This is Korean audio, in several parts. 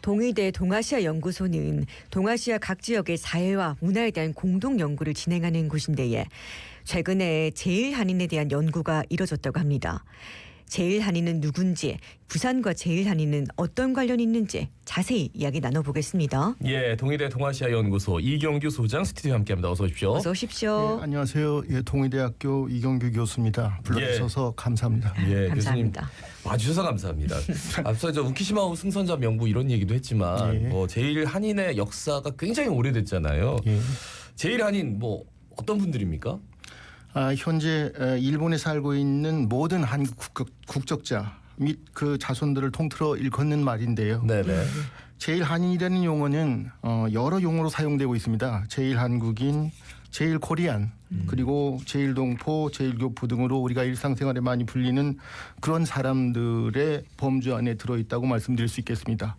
동의대 동아시아 연구소는 동아시아 각 지역의 사회와 문화에 대한 공동 연구를 진행하는 곳인데 최근에 제일한인에 대한 연구가 이뤄졌다고 합니다. 제일한인은 누군지, 부산과 제일한인은 어떤 관련이 있는지 자세히 이야기 나눠보겠습니다. 예, 동의대 동아시아 연구소 이경규 소장 스튜디오에 함께합니다. 어서 오십시오. 어서 오십시오. 네, 안녕하세요. 예, 동의대학교 이경규 교수입니다. 불러주셔서 감사합니다. 예, 감사합니다. 교수님 와주셔서 감사합니다. 앞서 우키시마오 승선자 명부 이런 얘기도 했지만 예. 제일한인의 역사가 굉장히 오래됐잖아요. 예. 제일한인 어떤 분들입니까? 현재 일본에 살고 있는 모든 한국 국적자 및 그 자손들을 통틀어 일컫는 말인데요. 네네. 제일한인이라는 용어는 여러 용어로 사용되고 있습니다. 제일한국인, 제일코리안, 그리고 제일동포, 제일교포 등으로 우리가 일상생활에 많이 불리는 그런 사람들의 범주 안에 들어있다고 말씀드릴 수 있겠습니다.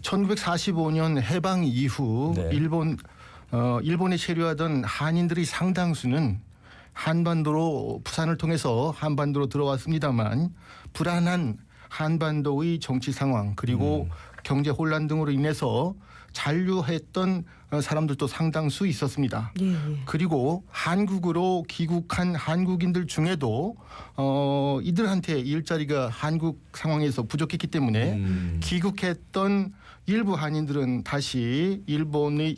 1945년 해방 이후 네. 일본에 체류하던 한인들의 상당수는 한반도로 부산을 통해서 한반도로 들어왔습니다만 불안한 한반도의 정치 상황 그리고 경제 혼란 등으로 인해서 잔류했던 사람들도 상당수 있었습니다. 예. 그리고 한국으로 귀국한 한국인들 중에도 이들한테 일자리가 한국 상황에서 부족했기 때문에 귀국했던 일부 한인들은 다시 일본의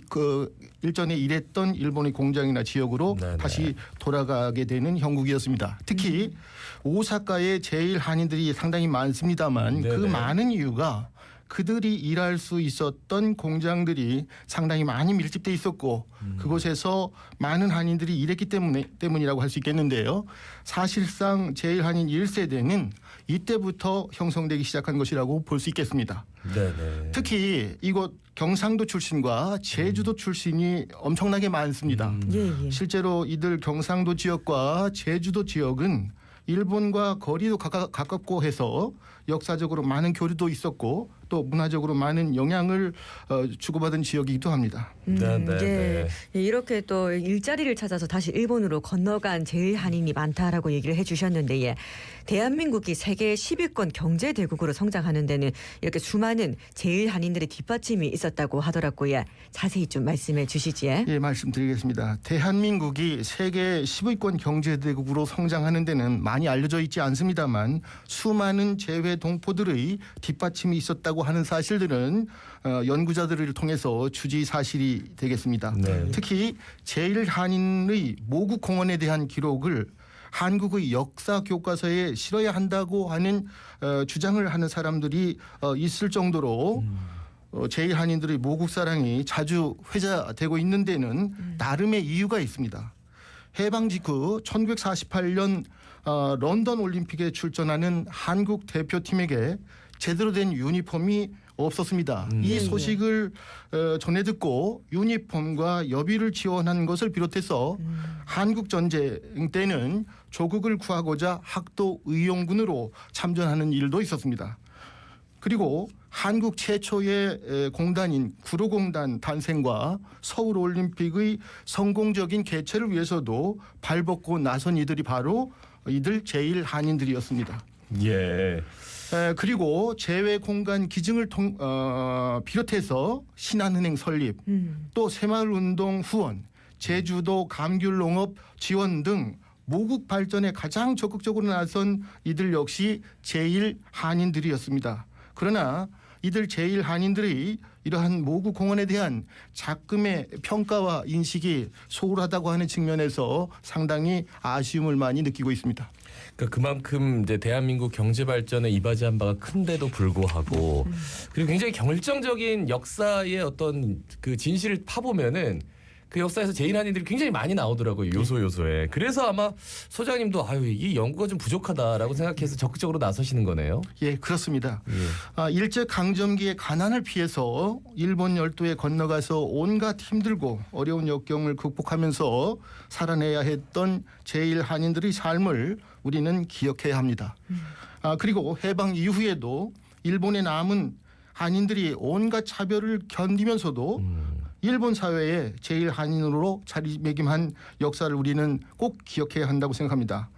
일전에 일했던 일본의 공장이나 지역으로 네네. 다시 돌아가게 되는 형국이었습니다. 특히 오사카에 제일 한인들이 상당히 많습니다만 그 네네. 많은 이유가 그들이 일할 수 있었던 공장들이 상당히 많이 밀집돼 있었고 그곳에서 많은 한인들이 일했기 때문이라고 할 수 있겠는데요. 사실상 제일 한인 1세대는 이때부터 형성되기 시작한 것이라고 볼 수 있겠습니다. 네네. 특히 이곳 경상도 출신과 제주도 출신이 엄청나게 많습니다. 예. 실제로 이들 경상도 지역과 제주도 지역은 일본과 거리도 가깝고 해서 역사적으로 많은 교류도 있었고 또 문화적으로 많은 영향을 주고받은 지역이기도 합니다. 네. 예, 이렇게 또 일자리를 찾아서 다시 일본으로 건너간 제일한인이 많다라고 얘기를 해주셨는데 대한민국이 세계 10위권 경제대국으로 성장하는 데는 이렇게 수많은 제일한인들의 뒷받침이 있었다고 하더라고요. 자세히 좀 말씀해 주시지. 예, 말씀드리겠습니다. 대한민국이 세계 10위권 경제대국으로 성장하는 데는 많이 알려져 있지 않습니다만 수많은 재외 동포들의 뒷받침이 있었다고 하는 사실들은 연구자들을 통해서 추지 사실이 되겠습니다. 네. 특히 제일한인의 모국 공헌에 대한 기록을 한국의 역사 교과서에 실어야 한다고 하는 주장을 하는 사람들이 있을 정도로 제일한인들의 모국 사랑이 자주 회자되고 있는 데는 나름의 이유가 있습니다. 해방 직후 1948년 런던 올림픽에 출전하는 한국 대표팀에게 제대로 된 유니폼이 없었습니다. 이 소식을 전해 듣고 유니폼과 여비를 지원한 것을 비롯해서 한국 전쟁 때는 조국을 구하고자 학도 의용군으로 참전하는 일도 있었습니다. 그리고 한국 최초의 공단인 구로공단 탄생과 서울올림픽의 성공적인 개최를 위해서도 발벗고 나선 이들이 바로 이들 제일한인들이었습니다. 예. 그리고 재외공간 기증을 비롯해서 신한은행 설립, 또 새마을운동 후원, 제주도 감귤농업 지원 등 모국 발전에 가장 적극적으로 나선 이들 역시 제일한인들이었습니다. 그러나 이들 제일한인들이 이러한 모국 공헌에 대한 작금의 평가와 인식이 소홀하다고 하는 측면에서 상당히 아쉬움을 많이 느끼고 있습니다. 그만큼 이제 대한민국 경제 발전에 이바지한 바가 큰데도 불구하고 그리고 굉장히 결정적인 역사의 어떤 그 진실을 파보면은 그 역사에서 제일한인들이 굉장히 많이 나오더라고요. 요소에. 그래서 아마 소장님도 이 연구가 좀 부족하다라고 생각해서 적극적으로 나서시는 거네요. 예, 그렇습니다. 예. 일제 강점기의 가난을 피해서 일본 열도에 건너가서 온갖 힘들고 어려운 역경을 극복하면서 살아내야 했던 제일한인들의 삶을 우리는 기억해야 합니다. 그리고 해방 이후에도 일본에 남은 한인들이 온갖 차별을 견디면서도 일본 사회에 제일한인으로 자리매김한 역사를 우리는 꼭 기억해야 한다고 생각합니다.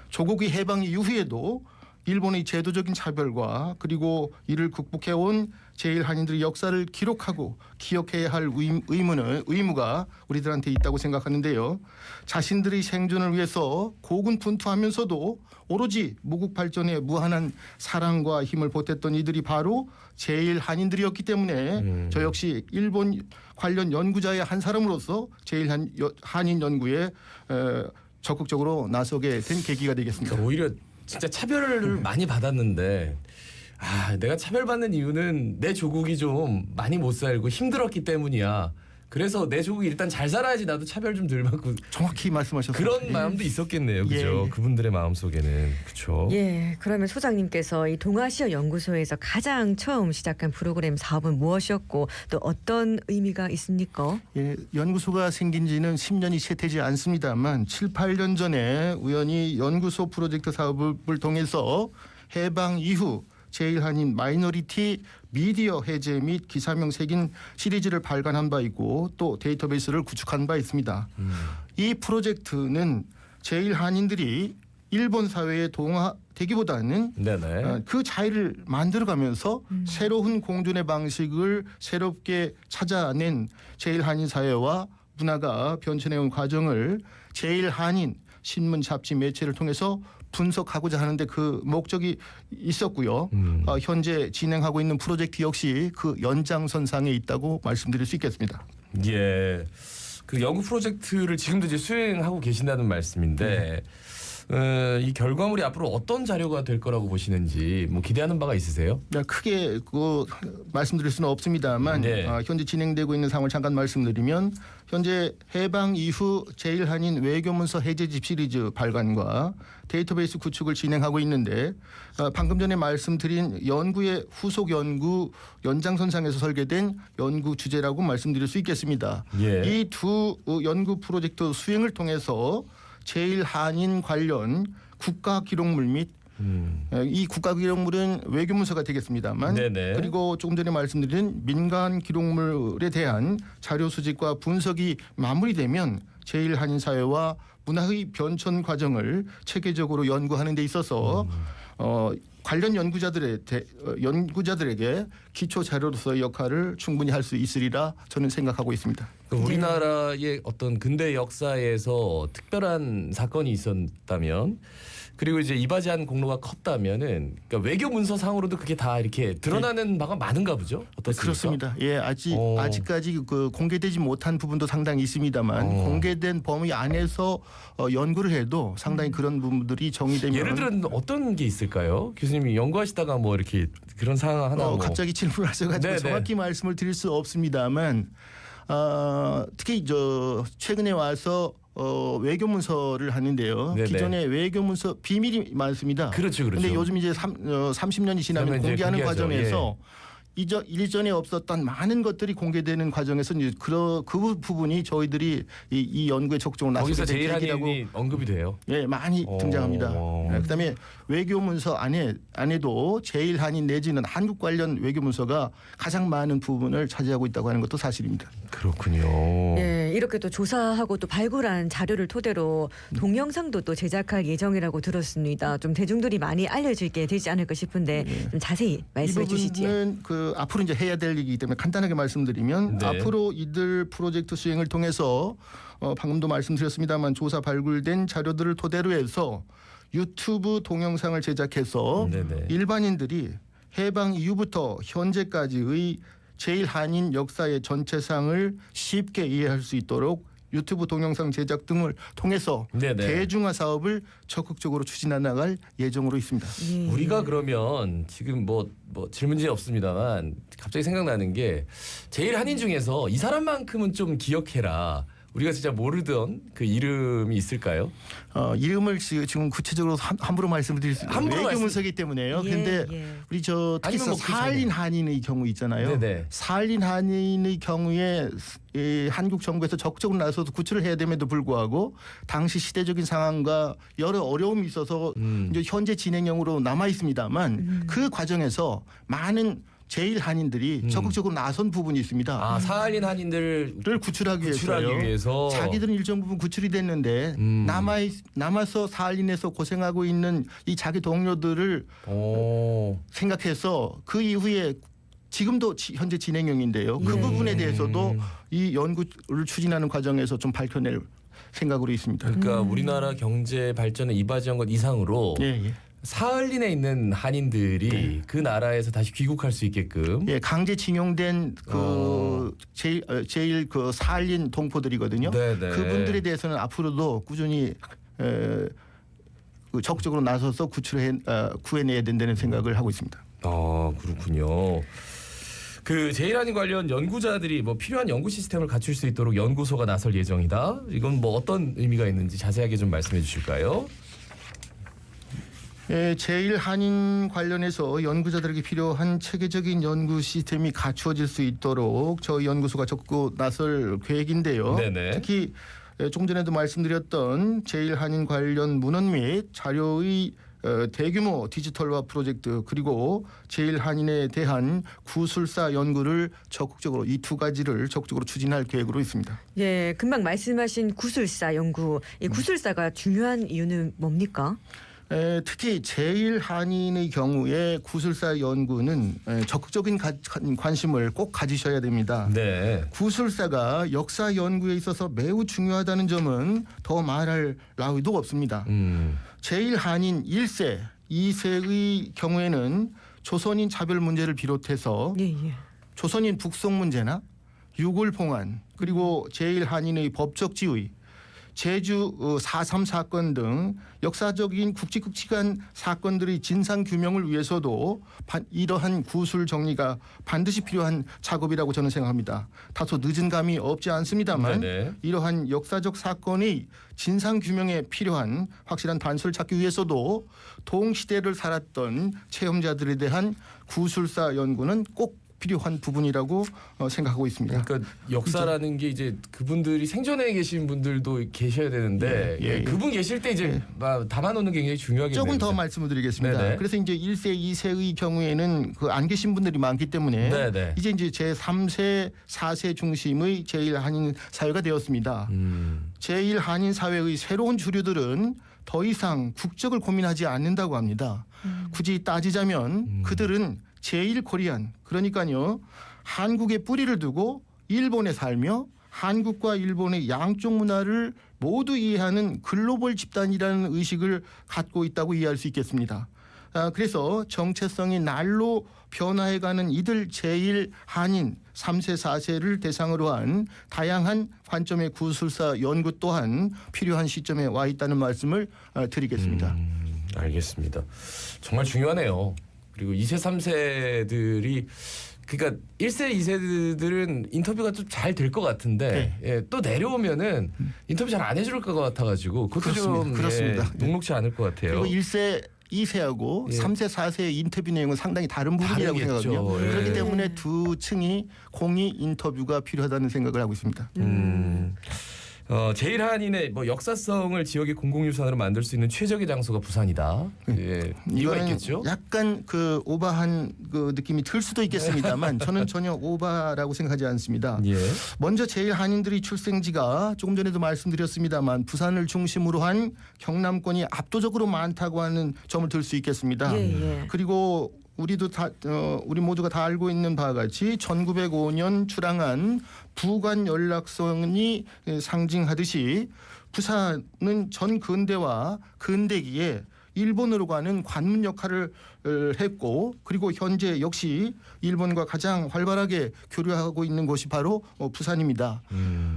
조국의 해방 이후에도 일본의 제도적인 차별과 그리고 이를 극복해온 제1한인들의 역사를 기록하고 기억해야 할 의무가 우리들한테 있다고 생각하는데요. 자신들의 생존을 위해서 고군분투하면서도 오로지 무국 발전에 무한한 사랑과 힘을 보탰던 이들이 바로 제1한인들이었기 때문에 저 역시 일본 관련 연구자의 한 사람으로서 제1한인 연구에 적극적으로 나서게 된 계기가 되겠습니다. 오히려 진짜 차별을 많이 받았는데 내가 차별받는 이유는 내 조국이 좀 많이 못 살고 힘들었기 때문이야. 그래서 내 조국이 일단 잘 살아야지 나도 차별 좀 덜 받고 정확히 말씀하셨습니다. 그런 마음도 있었겠네요. 그죠? 예. 그분들의 마음속에는. 그렇죠. 예, 그러면 소장님께서 이 동아시아 연구소에서 가장 처음 시작한 프로그램 사업은 무엇이었고 또 어떤 의미가 있습니까? 예, 연구소가 생긴 지는 10년이 채 되지 않습니다만 7, 8년 전에 우연히 연구소 프로젝트 사업을 통해서 해방 이후 제1한인 마이너리티 미디어 해제 및 기사명 새긴 시리즈를 발간한 바 있고 또 데이터베이스를 구축한 바 있습니다. 이 프로젝트는 제1한인들이 일본 사회에 동화되기보다는 네네. 그 차이를 만들어가면서 새로운 공존의 방식을 새롭게 찾아낸 제1한인 사회와 문화가 변천해온 과정을 제1한인 신문, 잡지, 매체를 통해서 분석하고자 하는데 그 목적이 있었고요. 현재 진행하고 있는 프로젝트 역시 그 연장선상에 있다고 말씀드릴 수 있겠습니다. 예. 그 연구 프로젝트를 지금도 이제 수행하고 계신다는 말씀인데 이 결과물이 앞으로 어떤 자료가 될 거라고 보시는지 뭐 기대하는 바가 있으세요? 크게 말씀드릴 수는 없습니다만 네. 현재 진행되고 있는 상황을 잠깐 말씀드리면 현재 해방 이후 제1한인 외교문서 해제집 시리즈 발간과 데이터베이스 구축을 진행하고 있는데 방금 전에 말씀드린 연구의 후속 연구 연장선상에서 설계된 연구 주제라고 말씀드릴 수 있겠습니다. 예. 이 두 연구 프로젝트 수행을 통해서 제1한인 관련 국가 기록물 및 이 국가 기록물은 외교문서가 되겠습니다만 네네. 그리고 조금 전에 말씀드린 민간 기록물에 대한 자료 수집과 분석이 마무리되면 제1한인 사회와 문화의 변천 과정을 체계적으로 연구하는 데 있어서 관련 연구자들에게 기초 자료로서의 역할을 충분히 할 수 있으리라 저는 생각하고 있습니다. 우리나라의 어떤 근대 역사에서 특별한 사건이 있었다면 그리고 이제 이바지한 공로가 컸다면은 그러니까 외교 문서상으로도 그게 다 이렇게 드러나는 바가 많은가 보죠? 어떻습니까? 그렇습니다. 예, 아직까지 그 공개되지 못한 부분도 상당히 있습니다만 공개된 범위 안에서 연구를 해도 상당히 그런 부분들이 정의되면 예를 들어 어떤 게 있을까요? 교수님이 연구하시다가 뭐 이렇게 그런 상황 하나 갑자기 질문을 하셔가지고 네네. 정확히 말씀을 드릴 수 없습니다만 특히 최근에 와서 외교 문서를 하는데요. 네네. 기존에 외교 문서 비밀이 많습니다. 그렇죠. 그런데 요즘 이제 30년이 지나면 이제 공개하는 공개하죠. 과정에서 이전에 없었던 많은 것들이 공개되는 과정에서 이제 그 부분이 저희들이 이 연구에 적극적으로 거기서 나서게 된 계기라고 제1한인이 언급이 돼요. 예, 많이 등장합니다. 그다음에 외교 문서 안에도 제1한인 내지는 한국 관련 외교 문서가 가장 많은 부분을 차지하고 있다고 하는 것도 사실입니다. 그렇군요. 예, 이렇게 또 조사하고 또 발굴한 자료를 토대로 동영상도 또 제작할 예정이라고 들었습니다. 좀 대중들이 많이 알려지게 되지 않을까 싶은데 좀 자세히 말씀해 이 주시지요. 부분은 앞으로 이제 해야 될 일이기 때문에 간단하게 말씀드리면 네. 앞으로 이들 프로젝트 수행을 통해서 방금도 말씀드렸습니다만 조사 발굴된 자료들을 토대로 해서 유튜브 동영상을 제작해서 네네. 일반인들이 해방 이후부터 현재까지의 제1한인 역사의 전체상을 쉽게 이해할 수 있도록 유튜브 동영상 제작 등을 통해서 네네. 대중화 사업을 적극적으로 추진해 나갈 예정으로 있습니다. 예. 우리가 그러면 지금 뭐 질문이 없습니다만 갑자기 생각나는 게 제1한인 중에서 이 사람만큼은 좀 기억해라. 우리가 진짜 모르던 그 이름이 있을까요? 이름을 지금 구체적으로 함부로 말씀을 드릴 수 함부로 외교 문서이기 때문에요. 그런데 우리 특히 아니면 뭐 사할린 한인의 경우 있잖아요. 네네. 사할린 한인의 경우에 한국 정부에서 적극적으로 나서서 구출을 해야 됨에도 불구하고 당시 시대적인 상황과 여러 어려움이 있어서 이제 현재 진행형으로 남아 있습니다만 그 과정에서 많은 제1한인들이 적극적으로 나선 부분이 있습니다. 아, 사할린 한인들을 를 구출하기 위해서 자기들은 일정 부분 구출이 됐는데 남아서 사할린에서 고생하고 있는 이 자기 동료들을 생각해서 그 이후에 지금도 현재 진행형인데요. 그 부분에 대해서도 이 연구를 추진하는 과정에서 좀 밝혀낼 생각으로 있습니다. 그러니까 우리나라 경제 발전에 이바지한 것 이상으로 예. 사할린에 있는 한인들이 그 나라에서 다시 귀국할 수 있게끔 예, 강제 징용된 그 제일 그 사할린 동포들이거든요. 네네. 그분들에 대해서는 앞으로도 꾸준히 그 적극적으로 나서서 구해내야 된다는 생각을 하고 있습니다. 아, 그렇군요. 그 제일한인 관련 연구자들이 뭐 필요한 연구 시스템을 갖출 수 있도록 연구소가 나설 예정이다. 이건 뭐 어떤 의미가 있는지 자세하게 좀 말씀해 주실까요? 예, 제1한인 관련해서 연구자들에게 필요한 체계적인 연구 시스템이 갖추어질 수 있도록 저희 연구소가 적극 나설 계획인데요. 네네. 특히 조금 전에도 말씀드렸던 제1한인 관련 문헌 및 자료의 대규모 디지털화 프로젝트 그리고 제1한인에 대한 구술사 연구를 적극적으로 이 두 가지를 적극적으로 추진할 계획으로 있습니다. 예, 금방 말씀하신 구술사 연구. 이 구술사가 중요한 이유는 뭡니까? 특히 제1한인의 경우에 구술사 연구는 적극적인 관심을 꼭 가지셔야 됩니다. 네. 구술사가 역사 연구에 있어서 매우 중요하다는 점은 더 말할 나위도 없습니다. 제1한인 1세, 2세의 경우에는 조선인 차별 문제를 비롯해서 예. 조선인 북송 문제나 유골 봉안 그리고 제1한인의 법적 지위 제주 4.3 사건 등 역사적인 굵직굵직한 사건들의 진상 규명을 위해서도 이러한 구술 정리가 반드시 필요한 작업이라고 저는 생각합니다. 다소 늦은 감이 없지 않습니다만 네네. 이러한 역사적 사건의 진상 규명에 필요한 확실한 단서를 찾기 위해서도 동시대를 살았던 체험자들에 대한 구술사 연구는 꼭 필요한 부분이라고 생각하고 있습니다. 그러니까 역사라는 게 이제 그분들이 생존해 계신 분들도 계셔야 되는데 예. 그분 계실 때 이제 담아놓는 게 굉장히 중요하겠네요. 조금 더 말씀을 드리겠습니다. 네네. 그래서 이제 1세, 2세의 경우에는 그 안 계신 분들이 많기 때문에 네네. 이제 제 3세, 4세 중심의 제1한인 사회가 되었습니다. 제1한인 사회의 새로운 주류들은 더 이상 국적을 고민하지 않는다고 합니다. 굳이 따지자면 그들은 제1코리안 그러니까요. 한국에 뿌리를 두고 일본에 살며 한국과 일본의 양쪽 문화를 모두 이해하는 글로벌 집단이라는 의식을 갖고 있다고 이해할 수 있겠습니다. 그래서 정체성이 날로 변화해가는 이들 제1한인 3세 4세를 대상으로 한 다양한 관점의 구술사 연구 또한 필요한 시점에 와 있다는 말씀을 드리겠습니다. 알겠습니다. 정말 중요하네요. 그리고 2세 3세들이 그러니까 1세 2세들은 인터뷰가 좀 잘 될 것 같은데 예, 또 내려오면은 인터뷰 잘 안 해줄 것 같아가지고 그것도 좀 그렇습니다. 예, 녹록치 않을 것 같아요. 그리고 1세 2세하고 3세 4세의 인터뷰 내용은 상당히 다른 부분이라고 다르겠죠. 생각하거든요. 예. 그렇기 때문에 두 층이 공이 인터뷰가 필요하다는 생각을 하고 있습니다. 제1한인의 뭐 역사성을 지역의 공공유산으로 만들 수 있는 최적의 장소가 부산이다. 예, 이유가 이거는 있겠죠. 약간 그 오바한 그 느낌이 들 수도 있겠습니다만 저는 전혀 오바라고 생각하지 않습니다. 예. 먼저 제1한인들의 출생지가 조금 전에도 말씀드렸습니다만 부산을 중심으로 한 경남권이 압도적으로 많다고 하는 점을 들 수 있겠습니다. 예. 그리고 우리 모두가 다 알고 있는 바와 같이 1905년 출항한 부관 연락선이 상징하듯이 부산은 전 근대와 근대기에 일본으로 가는 관문 역할을 했고 그리고 현재 역시 일본과 가장 활발하게 교류하고 있는 곳이 바로 부산입니다.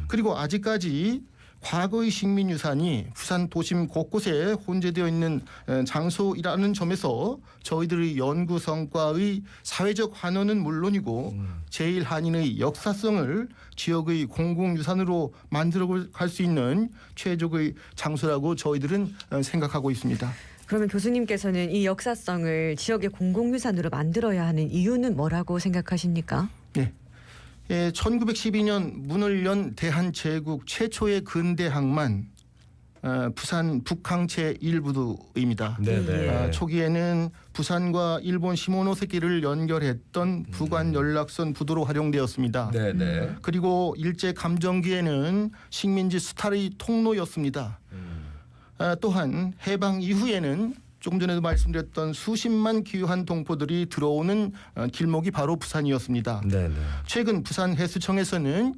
그리고 아직까지 과거의 식민유산이 부산 도심 곳곳에 혼재되어 있는 장소이라는 점에서 저희들의 연구 성과의 사회적 환원은 물론이고 제1한인의 역사성을 지역의 공공유산으로 만들어갈 수 있는 최적의 장소라고 저희들은 생각하고 있습니다. 그러면 교수님께서는 이 역사성을 지역의 공공유산으로 만들어야 하는 이유는 뭐라고 생각하십니까? 네. 1912년 문을 연 대한제국 최초의 근대 항만 부산 북항체 1부두입니다. 네네. 초기에는 부산과 일본 시모노세키를 연결했던 부관 연락선 부두로 활용되었습니다. 네네. 그리고 일제 감정기에는 식민지 수탈의 통로였습니다. 또한 해방 이후에는 조금 전에도 말씀드렸던 수십만 귀한 동포들이 들어오는 길목이 바로 부산이었습니다. 네네. 최근 부산 해수청에서는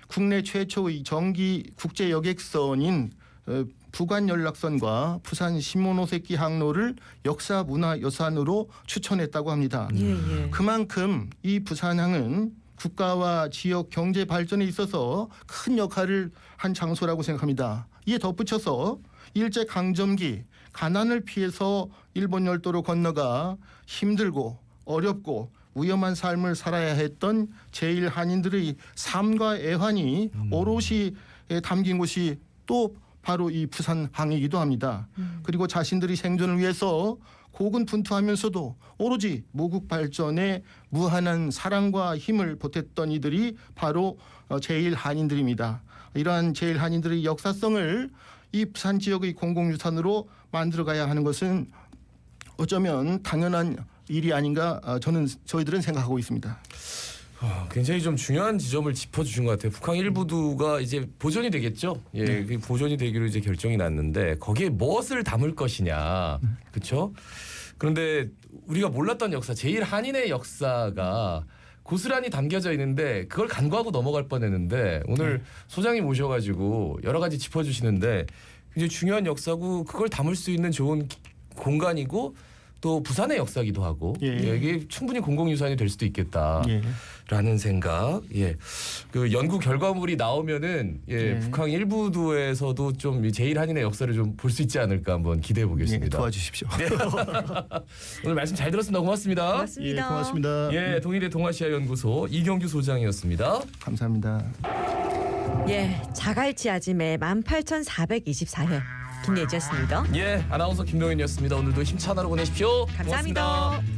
국내 최초의 정기 국제 여객선인 부관 연락선과 부산 시모노세키 항로를 역사 문화 유산으로 추천했다고 합니다. 예. 그만큼 이 부산항은 국가와 지역 경제 발전에 있어서 큰 역할을 한 장소라고 생각합니다. 이에 덧붙여서 일제 강점기 가난을 피해서 일본 열도로 건너가 힘들고 어렵고 위험한 삶을 살아야 했던 제일 한인들의 삶과 애환이 오롯이 담긴 곳이 또 바로 이 부산항이기도 합니다. 그리고 자신들이 생존을 위해서 고군분투하면서도 오로지 모국 발전에 무한한 사랑과 힘을 보탰던 이들이 바로 제일 한인들입니다. 이러한 제일 한인들의 역사성을 이 부산 지역의 공공유산으로 만들어가야 하는 것은 어쩌면 당연한 일이 아닌가 저희들은 생각하고 있습니다. 굉장히 좀 중요한 지점을 짚어주신 것 같아요. 북항 1부두가 이제 보존이 되겠죠. 예, 그 보존이 되기로 이제 결정이 났는데 거기에 무엇을 담을 것이냐, 그렇죠? 그런데 우리가 몰랐던 역사, 제일 한인의 역사가 고스란히 담겨져 있는데 그걸 간과하고 넘어갈 뻔했는데 오늘 소장님 모셔가지고 여러 가지 짚어주시는데 굉장히 중요한 역사고 그걸 담을 수 있는 좋은 공간이고 또 부산의 역사기도 하고 이게 충분히 공공유산이 될 수도 있겠다라는 생각. 예, 그 연구 결과물이 나오면은 북항 1부두에서도 좀 제일 한인의 역사를 좀 볼 수 있지 않을까 한번 기대해 보겠습니다. 도와주십시오. 오늘 말씀 잘 들었습니다. 고맙습니다. 고맙습니다. 고맙습니다. 예, 동일대 동아시아 연구소 이경규 소장이었습니다. 감사합니다. 예, 자갈치 아짐의 18,424회 김예지였습니다. 예, 아나운서 김동현이었습니다. 오늘도 힘찬 하루 보내십시오. 감사합니다. 고맙습니다.